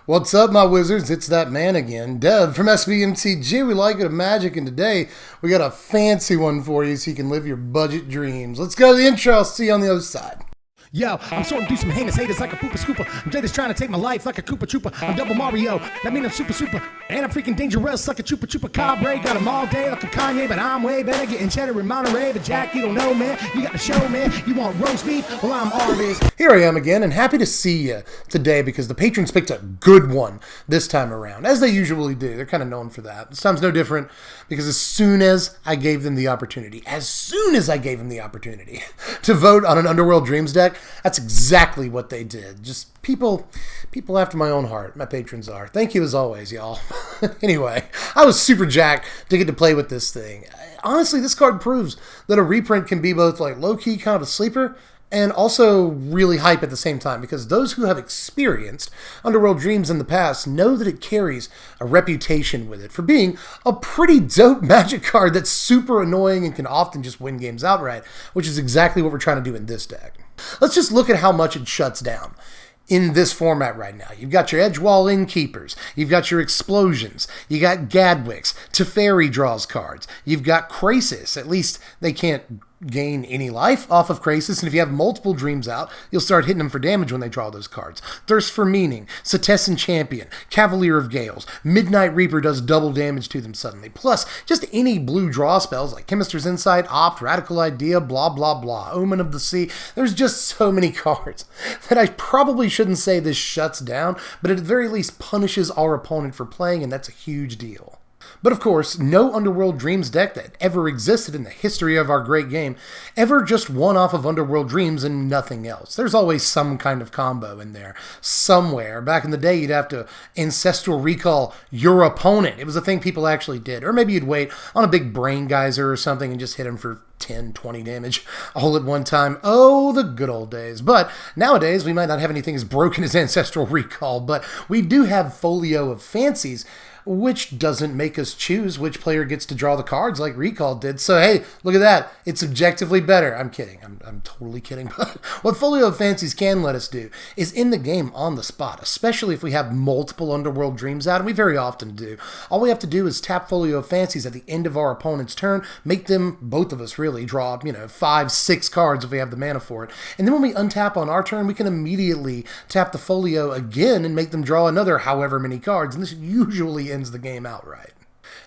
What's up, my wizards? It's that man again, Dev from Mtg. We like it of magic, and today we got a fancy one for you so you can live your budget dreams. Let's go to the intro. I'll see you on the other side. Yo, I'm sorting through some heinous haters like a pooper scooper. I'm just trying to take my life like a Koopa Trooper. I'm double Mario, that mean I'm super. And I'm freaking dangerous like a Chupa Cabre. Got them all day like a Kanye, but I'm way better getting cheddar in Monterey. But Jack, you don't know, man. You got the show, man. You want roast beef? Well, I'm Arby's. Here I am again, and happy to see you today because the patrons picked a good one this time around, as they usually do. They're kind of known for that. This time's no different because as soon as I gave them the opportunity to vote on an Underworld Dreams deck, that's exactly what they did. Just people after my own heart. My patrons are. Thank you as always, y'all. Anyway, I was super jacked to get to play with this thing. Honestly, this card proves that a reprint can be both like low-key kind of a sleeper and also really hype at the same time, because those who have experienced Underworld Dreams in the past know that it carries a reputation with it for being a pretty dope magic card that's super annoying and can often just win games outright, which is exactly what we're trying to do in this deck. Let's just look at how much it shuts down in this format right now. You've got your Edgewall Innkeepers, you've got your Explosions, you got Gadwicks, Teferi draws cards, you've got Krasis. At least they can't gain any life off of Krasis, and if you have multiple dreams out, you'll start hitting them for damage when they draw those cards. Thirst for Meaning, Setessan Champion, Cavalier of Gales, Midnight Reaper does double damage to them suddenly, plus just any blue draw spells like Chemist's Insight, Opt, Radical Idea, blah blah blah, Omen of the Sea. There's just so many cards that I probably shouldn't say this shuts down, but at the very least punishes our opponent for playing, and that's a huge deal. But of course, no Underworld Dreams deck that ever existed in the history of our great game ever just won off of Underworld Dreams and nothing else. There's always some kind of combo in there somewhere. Back in the day, you'd have to Ancestral Recall your opponent. It was a thing people actually did. Or maybe you'd wait on a big Brain Geyser or something and just hit him for 10, 20 damage all at one time. Oh, the good old days. But nowadays, we might not have anything as broken as Ancestral Recall, but we do have Folio of Fancies, which doesn't make us choose which player gets to draw the cards like Recall did. So, hey, look at that. It's objectively better. I'm kidding. I'm totally kidding. But what Folio of Fancies can let us do is in the game on the spot, especially if we have multiple Underworld Dreams out, and we very often do. All we have to do is tap Folio of Fancies at the end of our opponent's turn, make them, both of us really, draw, 5, 6 cards if we have the mana for it. And then when we untap on our turn, we can immediately tap the Folio again and make them draw another however many cards. And this usually ends the game outright.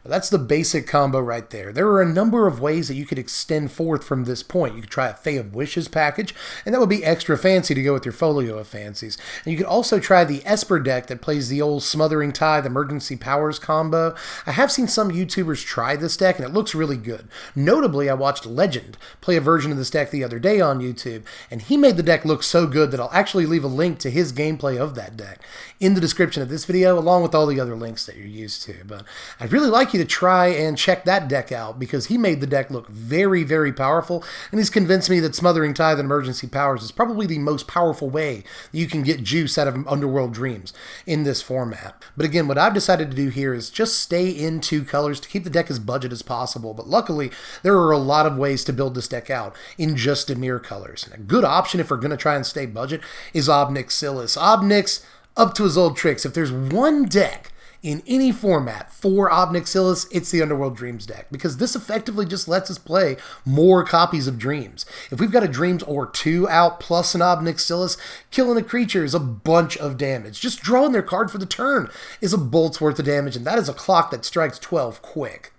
Now, that's the basic combo right there. There are a number of ways that you could extend forth from this point. You could try a Fae of Wishes package, and that would be extra fancy to go with your Folio of Fancies. And you could also try the Esper deck that plays the old Smothering Tithe Emergency Powers combo. I have seen some YouTubers try this deck, and it looks really good. Notably, I watched Legend play a version of this deck the other day on YouTube, and he made the deck look so good that I'll actually leave a link to his gameplay of that deck in the description of this video, along with all the other links that you're used to. But I'd really like you to try and check that deck out because he made the deck look very, very powerful, and he's convinced me that Smothering Tithe and Emergency Powers is probably the most powerful way that you can get juice out of Underworld Dreams in this format. But again, what I've decided to do here is just stay in 2 colors to keep the deck as budget as possible, but luckily there are a lot of ways to build this deck out in just Dimir colors. And a good option if we're going to try and stay budget is Ob-Nixilis. Ob-Nix, up to his old tricks. If there's one deck in any format for Ob-Nixilis, it's the Underworld Dreams deck, because this effectively just lets us play more copies of Dreams. If we've got a Dreams or 2 out plus an Ob-Nixilis, killing a creature is a bunch of damage. Just drawing their card for the turn is a bolt's worth of damage, and that is a clock that strikes 12 quick.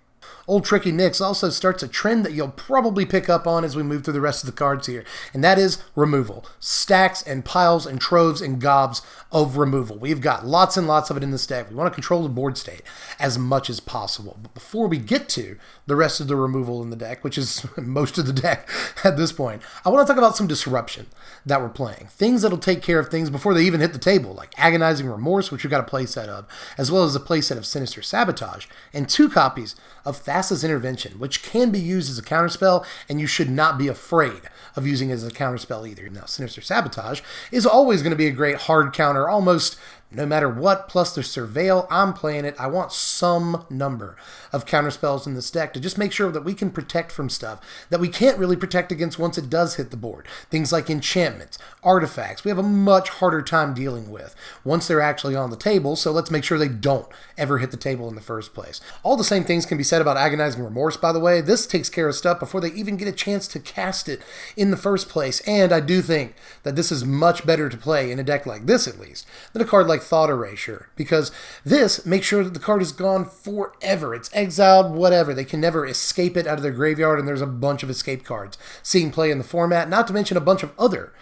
Old Tricky Nix also starts a trend that you'll probably pick up on as we move through the rest of the cards here, and that is removal. Stacks and piles and troves and gobs of removal. We've got lots and lots of it in this deck. We want to control the board state as much as possible. But before we get to the rest of the removal in the deck, which is most of the deck at this point, I want to talk about some disruption that we're playing. Things that'll take care of things before they even hit the table, like Agonizing Remorse, which we've got a playset of, as well as a playset of Sinister Sabotage, and 2 copies of Thassa's Intervention, which can be used as a counterspell, and you should not be afraid of using it as a counterspell either. Now, Sinister Sabotage is always going to be a great hard counter, almost No matter what, plus the Surveil, I'm playing it. I want some number of counterspells in this deck to just make sure that we can protect from stuff that we can't really protect against once it does hit the board. Things like enchantments, artifacts, we have a much harder time dealing with once they're actually on the table, so let's make sure they don't ever hit the table in the first place. All the same things can be said about Agonizing Remorse, by the way. This takes care of stuff before they even get a chance to cast it in the first place, and I do think that this is much better to play in a deck like this, at least, than a card like Thought Erasure, because this makes sure that the card is gone forever. It's exiled, whatever. They can never escape it out of their graveyard, and there's a bunch of escape cards seeing play in the format, not to mention a bunch of other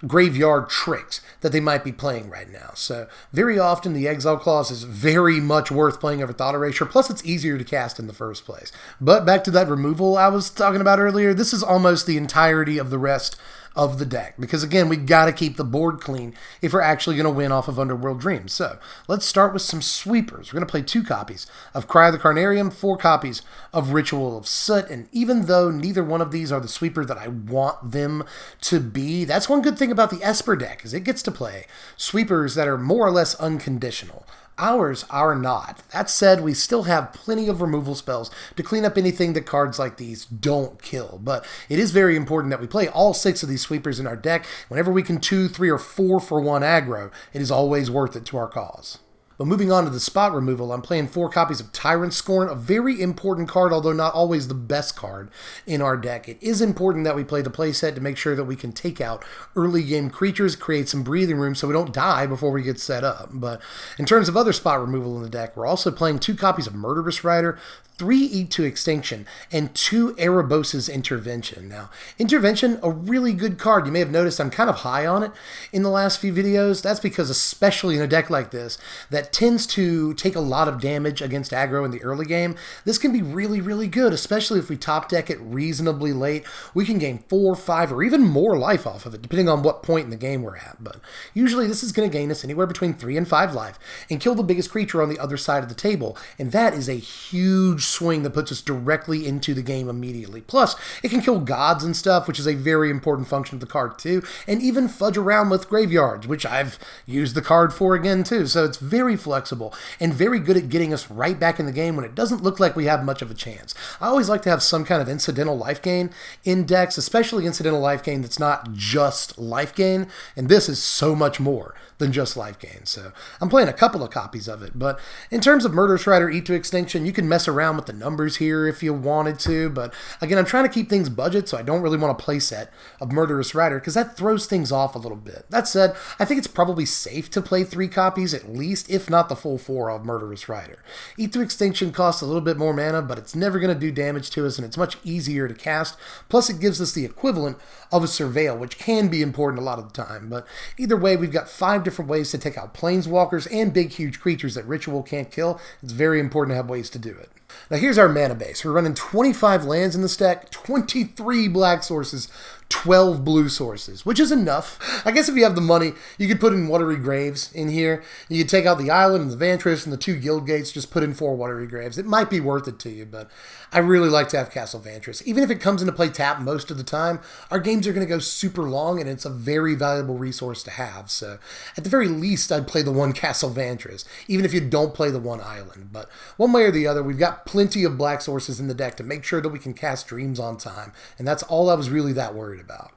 graveyard tricks that they might be playing right now. So very often the exile clause is very much worth playing over Thought Erasure, plus it's easier to cast in the first place. But back to that removal I was talking about earlier, this is almost the entirety of the rest of the deck, because again, we got to keep the board clean if we're actually going to win off of Underworld Dreams. So let's start with some sweepers. We're going to play 2 copies of Cry of the Carnarium, 4 copies of Ritual of Soot, and even though neither one of these are the sweeper that I want them to be, that's one good thing about the Esper deck, is it gets to play sweepers that are more or less unconditional. Ours are not. That said, we still have plenty of removal spells to clean up anything that cards like these don't kill. But it is very important that we play all 6 of these sweepers in our deck. Whenever we can 2, 3, or 4 for 1 aggro, it is always worth it to our cause. But moving on to the spot removal, I'm playing 4 copies of Tyrant Scorn, a very important card, although not always the best card in our deck. It is important that we play the playset to make sure that we can take out early game creatures, create some breathing room so we don't die before we get set up. But in terms of other spot removal in the deck, we're also playing 2 copies of Murderous Rider, 3 Eat to Extinction, and 2 Erebos' Intervention. Now, Intervention, a really good card. You may have noticed I'm kind of high on it in the last few videos. That's because, especially in a deck like this, that tends to take a lot of damage against aggro in the early game, this can be really, really good, especially if we top deck it reasonably late. We can gain 4, 5, or even more life off of it, depending on what point in the game we're at. But usually this is going to gain us anywhere between 3 and 5 life and kill the biggest creature on the other side of the table, and that is a huge swing that puts us directly into the game immediately. Plus, it can kill gods and stuff, which is a very important function of the card too, and even fudge around with graveyards, which I've used the card for again too. So it's very flexible and very good at getting us right back in the game when it doesn't look like we have much of a chance. I always like to have some kind of incidental life gain in decks, especially incidental life gain that's not just life gain, and this is so much more than just life gain. So I'm playing a couple of copies of it, but in terms of Murderous Rider Eat to Extinction, you can mess around with the numbers here if you wanted to, but again, I'm trying to keep things budget, so I don't really want a play set of Murderous Rider because that throws things off a little bit. That said, I think it's probably safe to play 3 copies at least, if not the full 4 of Murderous Rider. Eat to Extinction costs a little bit more mana, but it's never going to do damage to us, and it's much easier to cast, plus it gives us the equivalent of a Surveil, which can be important a lot of the time. But either way, we've got 5 different ways to take out planeswalkers and big, huge creatures that Ritual can't kill. It's very important to have ways to do it. Now here's our mana base. We're running 25 lands in this deck, 23 black sources, 12 blue sources, which is enough. I guess if you have the money, you could put in Watery Graves in here. You could take out the Island and the Vantress and the 2 Guild Gates, just put in 4 Watery Graves. It might be worth it to you, but I really like to have Castle Vantress. Even if it comes into play tap most of the time, our games are going to go super long, and it's a very valuable resource to have. So at the very least, I'd play the 1 Castle Vantress, even if you don't play the 1 Island. But one way or the other, we've got plenty of black sources in the deck to make sure that we can cast Dreams on time, and that's all I was really that worried about.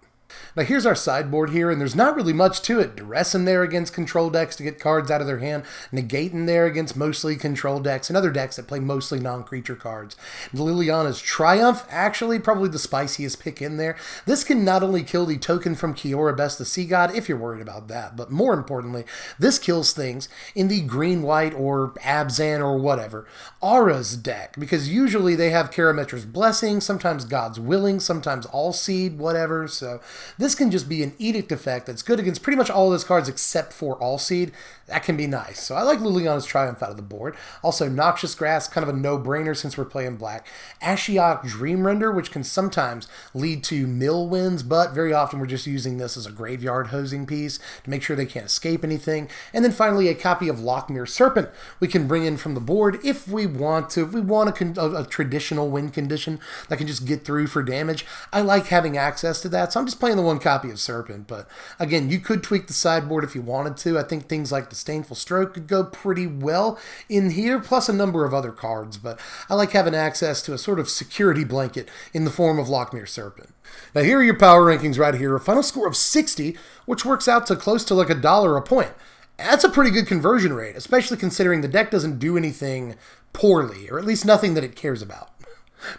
Now here's our sideboard here, and there's not really much to it. Duress in there against control decks to get cards out of their hand. Negate in there against mostly control decks and other decks that play mostly non-creature cards. Liliana's Triumph, actually probably the spiciest pick in there. This can not only kill the token from Kiora Best the Sea God, if you're worried about that, but more importantly, this kills things in the green-white or Abzan or whatever Aura's deck, because usually they have Karametra's Blessing, sometimes God's Willing, sometimes All Seed, whatever, so this can just be an edict effect that's good against pretty much all of those cards except for All Seed. That can be nice. So I like Liliana's Triumph out of the board. Also, Noxious Grass, kind of a no-brainer since we're playing black. Ashiok Dreamrender, which can sometimes lead to mill wins, but very often we're just using this as a graveyard hosing piece to make sure they can't escape anything. And then finally, a copy of Lochmere Serpent we can bring in from the board if we want to. If we want a traditional win condition that can just get through for damage, I like having access to that. So I'm just playing playing the one copy of Serpent, but again, you could tweak the sideboard if you wanted to. I think things like Disdainful Stroke could go pretty well in here, plus a number of other cards, but I like having access to a sort of security blanket in the form of Lochmere Serpent. Now here are your power rankings right here. A final score of 60, which works out to close to like $1 a point. That's a pretty good conversion rate, especially considering the deck doesn't do anything poorly, or at least nothing that it cares about.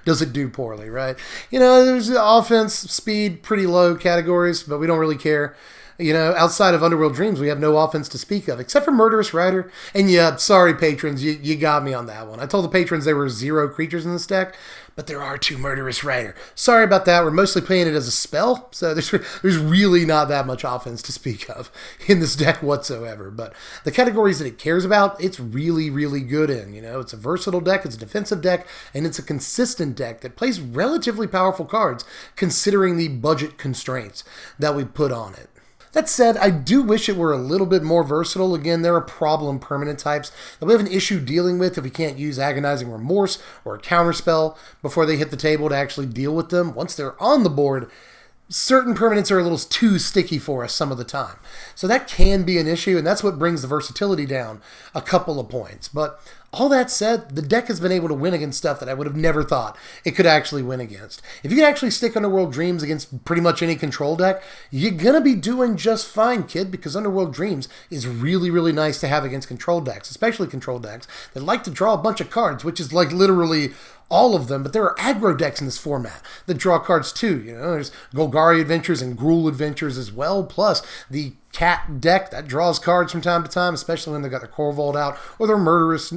Does it do poorly, right? You know, there's offense, speed, pretty low categories, but we don't really care. You know, outside of Underworld Dreams, we have no offense to speak of, except for Murderous Rider. And yeah, sorry, patrons, you got me on that one. I told the patrons there were 0 creatures in this deck, but there are 2 Murderous Rider. Sorry about that. We're mostly playing it as a spell, so there's really not that much offense to speak of in this deck whatsoever. But the categories that it cares about, it's really, really good in. You know, it's a versatile deck, it's a defensive deck, and it's a consistent deck that plays relatively powerful cards, considering the budget constraints that we put on it. That said, I do wish it were a little bit more versatile. Again, there are problem permanent types that we have an issue dealing with if we can't use Agonizing Remorse or a counterspell before they hit the table to actually deal with them. Once they're on the board, certain permanents are a little too sticky for us some of the time. So that can be an issue, and that's what brings the versatility down a couple of points. But all that said, the deck has been able to win against stuff that I would have never thought it could actually win against. If you can actually stick Underworld Dreams against pretty much any control deck, you're going to be doing just fine, kid, because Underworld Dreams is really, really nice to have against control decks, especially control decks that like to draw a bunch of cards, which is like literally all of them, but there are aggro decks in this format that draw cards too. You know, there's Golgari Adventures and Gruul Adventures as well, plus the Cat deck that draws cards from time to time, especially when they've got their Corvold out, or their Murderous,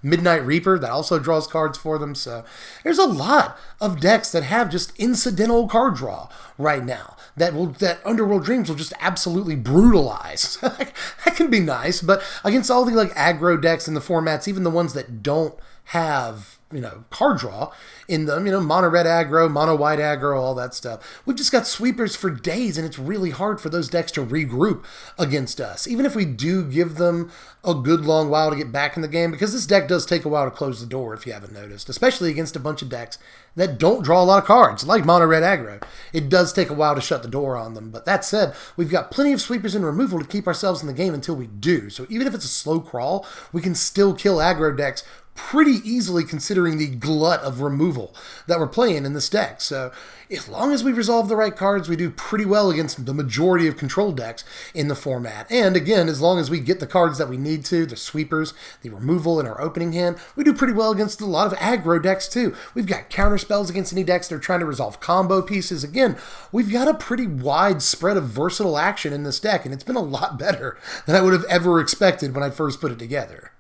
Midnight Reaper that also draws cards for them. So there's a lot of decks that have just incidental card draw right now that Underworld Dreams will just absolutely brutalize. That can be nice, but against all the like aggro decks in the formats, even the ones that don't have, you know, card draw in them, you know, mono red aggro, mono white aggro, all that stuff. We've just got sweepers for days, and it's really hard for those decks to regroup against us, even if we do give them a good long while to get back in the game, because this deck does take a while to close the door, if you haven't noticed, especially against a bunch of decks that don't draw a lot of cards, like mono red aggro. It does take a while to shut the door on them, but that said, we've got plenty of sweepers and removal to keep ourselves in the game until we do. So even if it's a slow crawl, we can still kill aggro decks pretty easily, considering the glut of removal that we're playing in this deck. So as long as we resolve the right cards, we do pretty well against the majority of control decks in the format. And again, as long as we get the cards that we need to, the sweepers, the removal in our opening hand, we do pretty well against a lot of aggro decks too. We've got counter spells against any decks that are trying to resolve combo pieces. Again, we've got a pretty wide spread of versatile action in this deck, and it's been a lot better than I would have ever expected when I first put it together.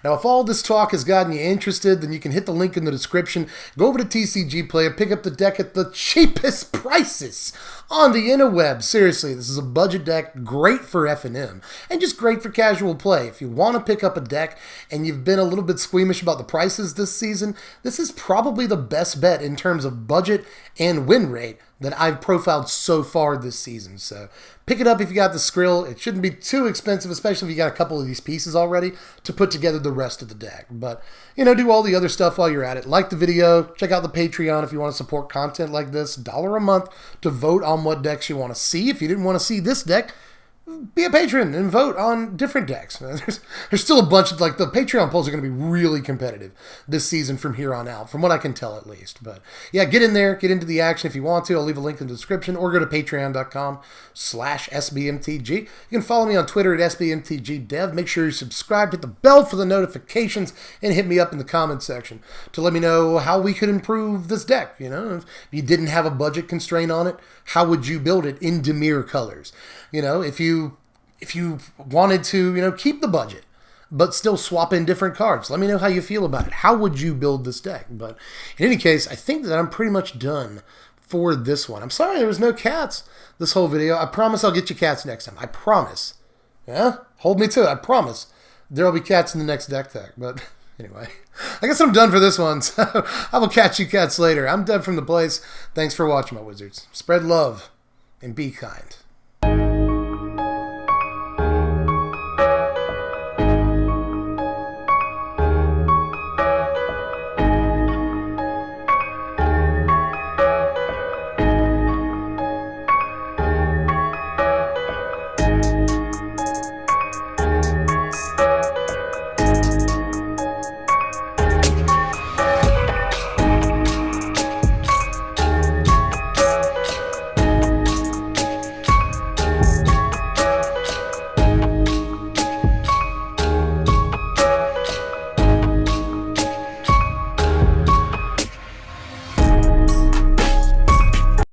Now, if all this talk has gotten you interested, then you can hit the link in the description, go over to TCG Player, pick up the deck at the cheapest prices on the interweb. Seriously, this is a budget deck, great for F&M, and just great for casual play. If you want to pick up a deck and you've been a little bit squeamish about the prices this season, this is probably the best bet in terms of budget and win rate that I've profiled so far this season. So pick it up if you got the Skrill. It shouldn't be too expensive, especially if you got a couple of these pieces already to put together the rest of the deck. But, you know, do all the other stuff while you're at it. Like the video, check out the Patreon if you want to support content like this. $1 a month to vote on what decks you want to see. If you didn't want to see this deck, be a patron and vote on different decks. There's still a bunch of, like, the Patreon polls are going to be really competitive this season from here on out, from what I can tell at least. But yeah, get in there, get into the action if you want to. I'll leave a link in the description, or go to patreon.com/SBMTG. You can follow me on Twitter at SBMTGDev. Make sure you subscribe, hit the bell for the notifications, and hit me up in the comments section to let me know how we could improve this deck. You know, if you didn't have a budget constraint on it, how would you build it in Dimir colors? You know, if you wanted to, you know, keep the budget, but still swap in different cards, let me know how you feel about it. How would you build this deck? But in any case, I think that I'm pretty much done for this one. I'm sorry there was no cats this whole video. I promise I'll get you cats next time. I promise. Yeah? Hold me to it. I promise there will be cats in the next deck tech. But anyway, I guess I'm done for this one. So I will catch you cats later. I'm Dev from the place. Thanks for watching, my wizards. Spread love and be kind.